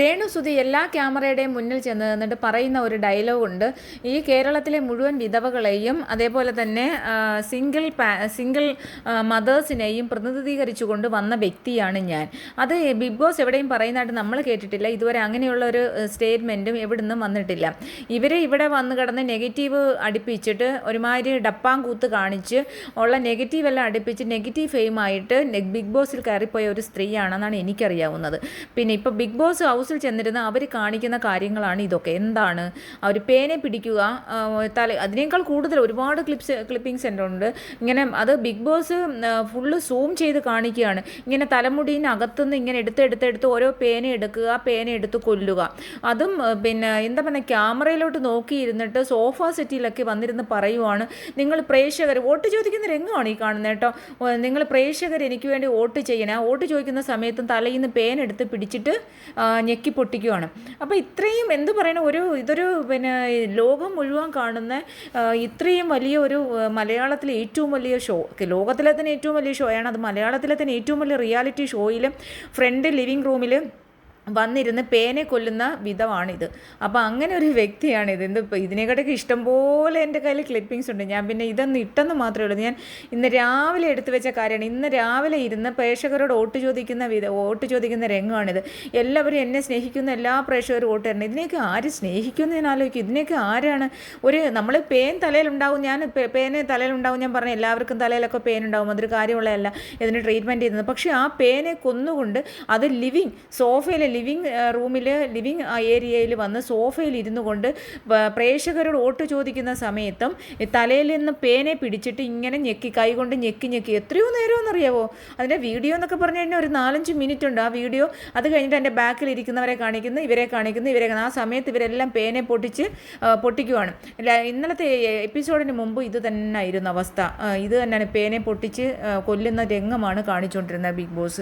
രേണുസുതി എല്ലാ ക്യാമറയുടെയും മുന്നിൽ ചെന്ന് നിന്നിട്ട് പറയുന്ന ഒരു ഡയലോഗുണ്ട്. ഈ കേരളത്തിലെ മുഴുവൻ വിധവകളെയും അതേപോലെ തന്നെ സിംഗിൾ മദേഴ്സിനെയും പ്രതിനിധീകരിച്ചുകൊണ്ട് വന്ന വ്യക്തിയാണ് ഞാൻ. അത് ബിഗ് ബോസ് എവിടെയും പറയുന്നതായിട്ട് നമ്മൾ കേട്ടിട്ടില്ല. ഇതുവരെ അങ്ങനെയുള്ള ഒരു സ്റ്റേറ്റ്മെൻറ്റും എവിടുന്നും വന്നിട്ടില്ല. ഇവർ ഇവിടെ വന്ന് കിടന്ന് നെഗറ്റീവ് അടുപ്പിച്ചിട്ട് ഒരുമാതിരി ഡപ്പാങ്കൂത്ത് കാണിച്ച് ഉള്ള നെഗറ്റീവ് എല്ലാം അടുപ്പിച്ച് നെഗറ്റീവ് ഫെയിമായിട്ട് ബിഗ് ബോസിൽ കയറിപ്പോയ ഒരു സ്ത്രീയാണെന്നാണ് എനിക്കറിയാവുന്നത്. പിന്നെ ഇപ്പോൾ ബിഗ് ബോസ് ഹൗസിൽ ചെന്നിരുന്ന് അവർ കാണിക്കുന്ന കാര്യങ്ങളാണ് ഇതൊക്കെ. എന്താണ് അവർ പേനെ പിടിക്കുക, അതിനേക്കാൾ കൂടുതൽ ഒരുപാട് ക്ലിപ്പിങ്സ് എൻ്റെ ഉണ്ട്. ഇങ്ങനെ അത് ബിഗ് ബോസ് ഫുള്ള് സൂം ചെയ്ത് കാണിക്കുകയാണ്. ഇങ്ങനെ തലമുടീനകത്തുനിന്ന് ഇങ്ങനെ എടുത്ത് ഓരോ പേന എടുക്കുക, പേന എടുത്ത് കൊല്ലുക. അതും പിന്നെ എന്താ പറയുക, ക്യാമറയിലോട്ട് നോക്കിയിരുന്നിട്ട് സോഫ സെറ്റിലൊക്കെ വന്നിരുന്ന് പറയുവാണ്, നിങ്ങൾ പ്രേക്ഷകർ വോട്ട് ചോദിക്കുന്ന രംഗമാണ് ഈ കാണുന്നത് കേട്ടോ. നിങ്ങൾ പ്രേക്ഷകർ എനിക്ക് വേണ്ടി വോട്ട് ചെയ്യണേ. വോട്ട് ചോദിക്കുന്ന സമയത്തും തലയിൽ നിന്ന് പേൻ എടുത്ത് പിടിച്ചിട്ട് ഞെക്കി പൊട്ടിക്കുവാണ്. അപ്പോൾ ഇത്രയും എന്ത് പറയണ ഇതൊരു പിന്നെ ലോകം മുഴുവൻ കാണുന്ന ഇത്രയും വലിയ ഒരു മലയാളത്തിലെ ഏറ്റവും വലിയ ഷോ, ലോകത്തിലെ തന്നെ ഏറ്റവും വലിയ ഷോയാണ് അത്. മലയാളത്തിലെ തന്നെ ഏറ്റവും വലിയ റിയാലിറ്റി ഷോയിലും ഫ്രണ്ട് ലിവിങ് റൂമിൽ വന്നിരുന്ന് പേനെ കൊല്ലുന്ന വിധമാണിത്. അപ്പോൾ അങ്ങനെ ഒരു വ്യക്തിയാണിത്. ഇതിനെക്കാട്ടൊക്കെ ഇഷ്ടംപോലെ എൻ്റെ കയ്യിൽ ക്ലിപ്പിങ്സ് ഉണ്ട്. ഞാൻ പിന്നെ ഇതൊന്നും ഇട്ടെന്ന് മാത്രമേ ഉള്ളൂ. ഞാൻ ഇന്ന് രാവിലെ എടുത്തു വെച്ച കാര്യമാണ്. ഇന്ന് രാവിലെ ഇരുന്ന് പ്രേക്ഷകരോട് വോട്ട് ചോദിക്കുന്ന രംഗമാണിത്. എല്ലാവരും എന്നെ സ്നേഹിക്കുന്ന എല്ലാ പ്രേക്ഷകരും വോട്ട് തരണം. ഇതിനെയൊക്കെ ആര് സ്നേഹിക്കുമെന്ന് ഞാൻ ആലോചിക്കും. ഇതിനെയൊക്കെ ആരാണ് നമ്മൾ പേൻ തലയിലുണ്ടാവും, പേന് തലയിലുണ്ടാവും ഞാൻ പറഞ്ഞു. എല്ലാവർക്കും തലയിലൊക്കെ പേൻ ഉണ്ടാവും, അതൊരു കാര്യമുള്ളതല്ല ഇതിന് ട്രീറ്റ്മെൻറ്റ് ചെയ്യുന്നത്. പക്ഷേ ആ പേനെ കൊന്നുകൊണ്ട് അത് ലിവിങ് റൂമിൽ ലിവിങ് ഏരിയയിൽ വന്ന് സോഫയിൽ ഇരുന്നു കൊണ്ട് പ്രേക്ഷകരോട് വോട്ട് ചോദിക്കുന്ന സമയത്തും തലയിൽ നിന്ന് പേനെ പിടിച്ചിട്ട് ഇങ്ങനെ കൈ കൊണ്ട് ഞെക്കി എത്രയോ നേരമെന്നറിയാവോ. അതിൻ്റെ വീഡിയോ എന്നൊക്കെ പറഞ്ഞു കഴിഞ്ഞാൽ ഒരു 4-5 മിനിറ്റ് ഉണ്ട് ആ വീഡിയോ. അത് കഴിഞ്ഞിട്ട് എൻ്റെ ബാക്കിൽ ഇരിക്കുന്നവരെ കാണിക്കുന്നു, ഇവരെ ആ സമയത്ത് ഇവരെല്ലാം പേനെ പൊട്ടിക്കുവാണ്. ഇന്നലത്തെ എപ്പിസോഡിന് മുമ്പ് ഇത് തന്നെയായിരുന്നു അവസ്ഥ. ഇത് തന്നെയാണ്, പേനെ പൊട്ടിച്ച് കൊല്ലുന്ന രംഗമാണ് കാണിച്ചുകൊണ്ടിരുന്നത് ബിഗ് ബോസ്.